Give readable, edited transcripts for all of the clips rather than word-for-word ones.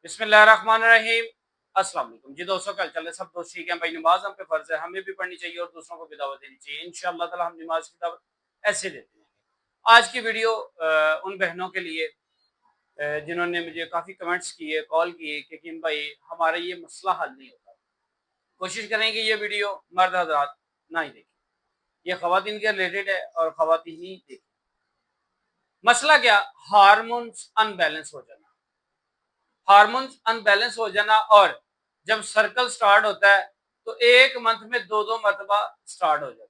बिस्मिल्लाहिर्रहमानिर्रहीम। अस्सलाम वालेकुम जी दोस्तों, क्या चल रहा है? सब दोस्त ठीक हैं भाई? नमाज हम पे फर्ज है, हमें भी पढ़नी चाहिए और दूसरों को भी दावत देनी चाहिए। इंशाअल्लाह ताला हम नमाज की दावत ऐसे देते हैं। आज की वीडियो उन बहनों के लिए जिन्होंने मुझे काफ़ी कमेंट्स किए, कॉल किए कि किन भाई हमारा ये मसला हल नहीं होता। कोशिश करें कि ये वीडियो मर्द हज़रात ना ही देखें, ये ख़वातीन के रिलेटेड है और ख़वातीन ही देखें। मसला क्या? हार्मोन्स अनबैलेंस हो जाना। हार्मोन्स अनबैलेंस हो जाना, और जब सर्कल स्टार्ट होता है तो एक मंथ में दो दो मरतबा स्टार्ट हो जाता है।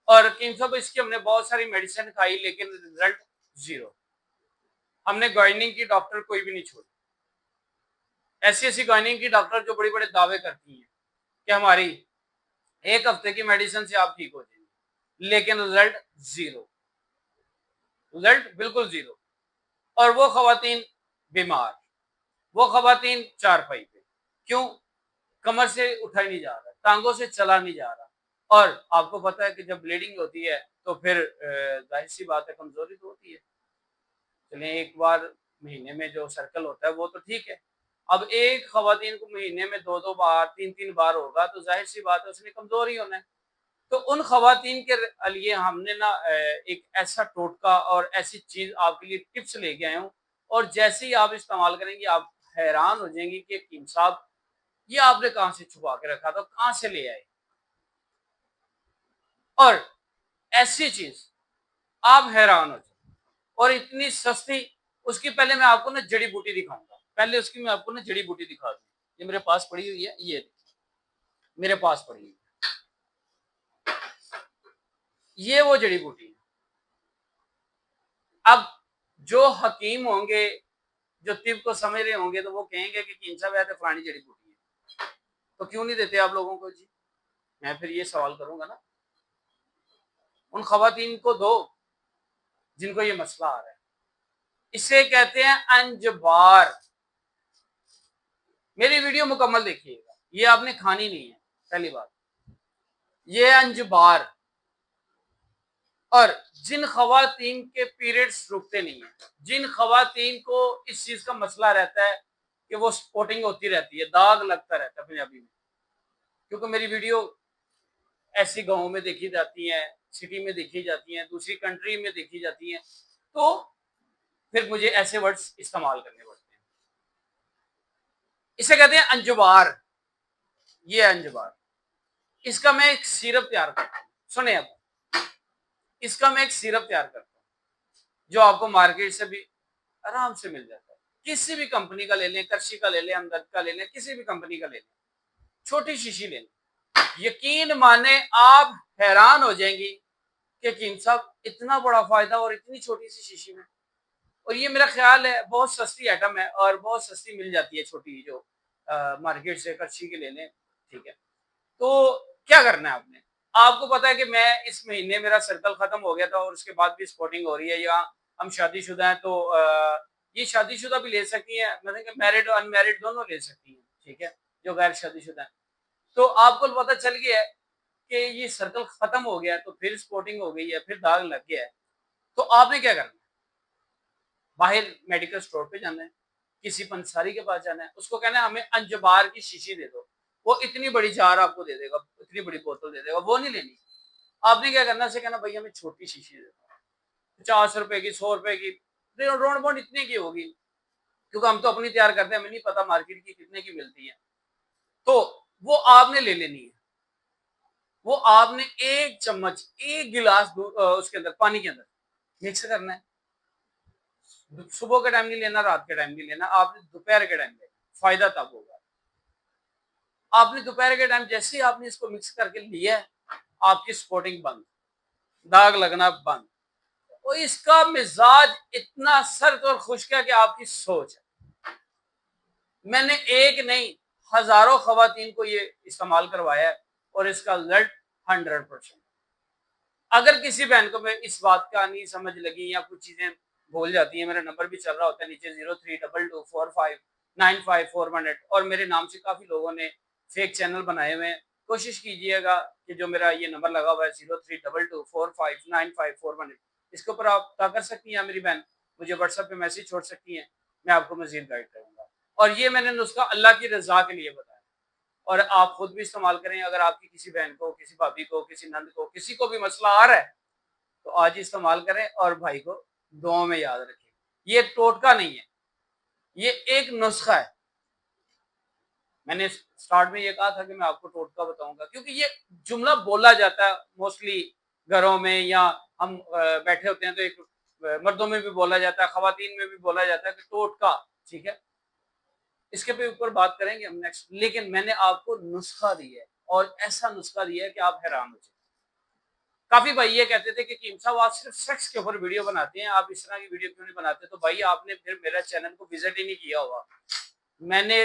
और इन सब इसकी हमने बहुत सारी मेडिसिन खाई, लेकिन रिजल्ट जीरो। हमने गायनिक की डॉक्टर कोई भी नहीं छोड़ी। ऐसी ऐसी गायनिक की डॉक्टर जो बड़े बड़े दावे करती हैं कि हमारी एक हफ्ते की मेडिसिन से आप ठीक हो जाएंगे, लेकिन रिजल्ट जीरो। रिजल्ट बिल्कुल जीरो। और वो खवातीन बीमार, वो खवातीन चारपाई पे। क्यों? कमर से उठा ही नहीं जा रहा, टांगों से चला नहीं जा रहा। और आपको पता है कि जब ब्लीडिंग होती है तो फिर जाहिर सी बात है, कमजोरी तो होती है। चलिए, एक बार महीने में जो सर्कल होता है वो तो ठीक है। अब एक खवातीन को महीने में दो दो बार, तीन तीन बार होगा तो जाहिर सी बात है उसने कमजोर ही होना है। तो उन खवातीन के लिए हमने ना एक ऐसा टोटका और ऐसी चीज आपके लिए टिप्स लेके आए हूँ, और जैसे ही आप इस्तेमाल करेंगे आप हैरान हो जाएंगे कि हकीम साहब ये आपने कहां से छुपा के रखा था, कहां से ले आए। और ऐसी चीज आप हैरान हो जाए, और इतनी सस्ती। उसकी पहले मैं आपको ना जड़ी बूटी दिखाऊंगा, पहले उसकी मैं आपको ना जड़ी बूटी दिखा दूँ। ये मेरे पास पड़ी हुई है, ये मेरे पास पड़ी हुई है, ये वो जड़ी बूटी है। अब जो हकीम होंगे, जो तिब को समझ रहे होंगे, तो वो कहेंगे कि कीम साहब है तो फलानी जड़ी बूटी है, तो क्यों नहीं देते आप लोगों को जी? मैं फिर ये सवाल करूंगा ना, उन खवातीन को दो जिनको ये मसला आ रहा है। इसे कहते हैं अंजबार। मेरी वीडियो मुकम्मल देखिएगा, ये आपने खानी नहीं है। पहली बात, ये अंजबार। और जिन खवातीन के पीरियड्स रुकते नहीं है, जिन खवातीन को इस चीज का मसला रहता है कि वो स्पॉटिंग होती रहती है, दाग लगता रहता है पंजाबी में, क्योंकि मेरी वीडियो ऐसी गाँव में देखी जाती है, सिटी में देखी जाती है, दूसरी कंट्री में देखी जाती है, तो फिर मुझे ऐसे वर्ड्स इस्तेमाल करने पड़ते हैं। इसे कहते हैं अंजुबार। ये अंजुबार, इसका मैं एक सिरप तैयार करता हूँ। सुने अब, इसका मैं एक सिरप तैयार करता हूँ जो आपको मार्केट से भी आराम से मिल जाता है। किसी भी कंपनी का ले लें, कर्शी का ले लें, हमदर्द का ले लें, किसी भी कंपनी का ले लें, छोटी शीशी ले लें। यकीन माने आप हैरान हो जाएंगी कि कीम साहब इतना बड़ा फायदा और इतनी छोटी सी शीशी में। और ये मेरा ख्याल है बहुत सस्ती आइटम है और बहुत सस्ती मिल जाती है, छोटी जो मार्केट से कर्शी के ले लें, ठीक है। तो क्या करना है आपने? आपको पता है कि मैं इस महीने मेरा सर्कल खत्म हो गया था और उसके बाद भी स्पॉटिंग हो रही है, या हम शादीशुदा हैं तो ये शादीशुदा भी ले सकती हैं, मतलब मैरिड और अनमैरिड दोनों ले सकती हैं, ठीक है, जो गैर शादीशुदा है। तो आपको पता चल गया है कि ये सर्कल खत्म हो गया है, तो फिर स्पॉटिंग हो गई है, फिर दाग लग गया है, तो आपने क्या करना है? बाहर मेडिकल स्टोर पे जाना है, किसी पंसारी के पास जाना है, उसको कहना है हमें अंजबार की शीशी दे दो। वो इतनी बड़ी जार आपको दे देगा, इतनी बड़ी बोतल दे देगा, वो नहीं लेनी। आपने क्या करना है, कहना भैया हमें छोटी शीशी दे दो, 50 रुपए की, 100 रुपए की, रोड बोड इतने की होगी, क्योंकि हम तो अपनी तैयार करते हैं, हमें नहीं पता मार्केट की कितने की मिलती है। तो वो आपने ले लेनी है। वो आपने एक चम्मच, एक गिलास उसके अंदर, पानी के अंदर मिक्स करना है। सुबह के टाइम नहीं लेना, रात के टाइम नहीं लेना, आपने दोपहर के टाइम लेना। फायदा तब होगा। आपने दोपहर के टाइम जैसे ही आपने इसको मिक्स करके लिया है, आपकी स्पॉटिंग बंद, दाग लगना बंद। तो इसका मिजाज इतना सर्द और खुश्क है कि आपकी सोच है। मैंने एक नहीं, हजारों खवातीन को ये इस्तेमाल करवाया है और इसका रिजल्ट 100%। अगर किसी बहन को मैं इस बात का नहीं समझ लगी या कुछ चीजें भूल जाती है, मेरा नंबर भी चल रहा होता है नीचे 0322459541, और मेरे नाम से काफी लोगों ने फेक चैनल बनाए हुए हैं। कोशिश कीजिएगा कि जो मेरा ये नंबर लगा हुआ है 0322459541, इसके ऊपर आप क्या कर सकती हैं मेरी बहन, मुझे व्हाट्सएप पे मैसेज छोड़ सकती हैं। मैं आपको मजीद गाइड करूंगा। और ये मैंने नुस्खा अल्लाह की रजा के लिए बताया, और आप खुद भी इस्तेमाल करें। अगर आपकी किसी बहन को, किसी भाभी को, किसी नंद को, किसी को भी मसला आ रहा है तो आज ही इस्तेमाल करें और भाई को दुआ में याद रखें। ये टोटका नहीं है, ये एक नुस्खा है। मैंने स्टार्ट में ये कहा था कि मैं आपको टोटका बताऊंगा, क्योंकि ये जुमला बोला जाता है मोस्टली घरों में, या हम बैठे होते हैं तो एक मर्दों में भी बोला जाता है, खवातीन में भी बोला जाता है कि टोटका, ठीक है। इसके पे ऊपर बात करेंगे हम नेक्स्ट, लेकिन मैंने आपको नुस्खा दिया है, और ऐसा नुस्खा दिया है कि आप हैरान हो जाए। काफी भाई ये कहते थे कि कीम साहब आप सिर्फ सेक्स के ऊपर वीडियो बनाते हैं, आप इस तरह की वीडियो क्यों नहीं बनाते? तो भाई आपने फिर मेरा चैनल को विजिट ही नहीं किया होगा। मैंने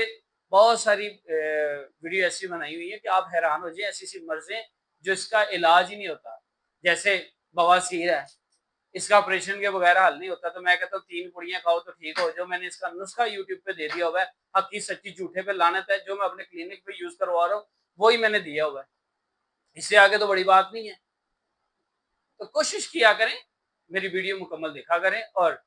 बहुत सारी वीडियो ऐसी बनाई हुई है कि आप हैरान हो जाए। ऐसी ऐसी मर्जें जो इसका इलाज ही नहीं होता, जैसे बवासीर है, इसका ऑपरेशन के बगैर हल नहीं होता, तो मैं कहता हूँ 3 पुड़ियाँ खाओ तो ठीक हो जाओ। मैंने इसका नुस्खा यूट्यूब पे दे दिया हुआ है, हकी सच्ची झूठे पे लानत है। जो मैं अपने क्लिनिक पे यूज करवा रहा हूँ वही मैंने दिया हुआ है, इससे आगे तो बड़ी बात नहीं है। तो कोशिश किया करें, मेरी वीडियो मुकम्मल देखा करें, और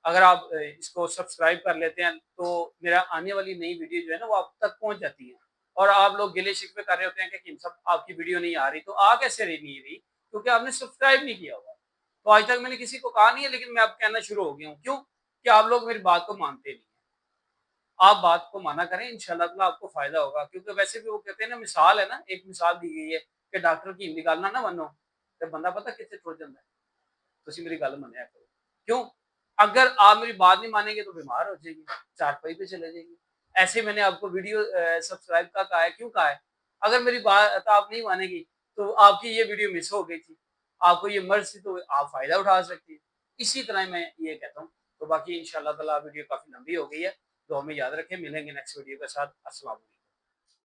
अगर आप इसको सब्सक्राइब कर लेते हैं तो मेरा आने वाली नई वीडियो जो है ना वो आप तक पहुंच जाती है। और आप लोग गिले शिकवे कर रहे होते हैं कि कीम साहब आपकी वीडियो नहीं आ रही, तो आ कैसे रही नहीं रही? क्योंकि आपने सब्सक्राइब नहीं किया हुआ। तो आज तक मैंने किसी को कहा नहीं है, लेकिन मैं अब कहना शुरू हो गया हूँ। क्यों? कि आप लोग मेरी बात को मानते नहीं हैं। आप बात को माना करें, इंशाल्लाह ताला आपको फायदा होगा। क्योंकि वैसे भी वो कहते हैं ना, मिसाल है ना, एक मिसाल दी गई है कि डॉक्टर की हिंदी गल ना मनो तो बंदा पता कितने टुट जाता है। तुसी मेरी गल मनिया करो। क्यों? अगर आप मेरी बात नहीं मानेंगे तो बीमार हो जाएगी, चारपाई पे चले जाएगी। ऐसे मैंने आपको वीडियो सब्सक्राइब का कहा है, क्यों कहा है? अगर मेरी बात आप नहीं मानेगी तो आपकी ये वीडियो मिस हो गई थी, आपको ये मर्ज़ थी, तो आप फ़ायदा उठा सकती हैं। इसी तरह मैं ये कहता हूँ। तो बाकी इंशाअल्लाह ताला वीडियो काफ़ी लंबी हो गई है, दुआ में याद रखें। मिलेंगे नेक्स्ट वीडियो के साथ। अस्सलाम वालेकुम।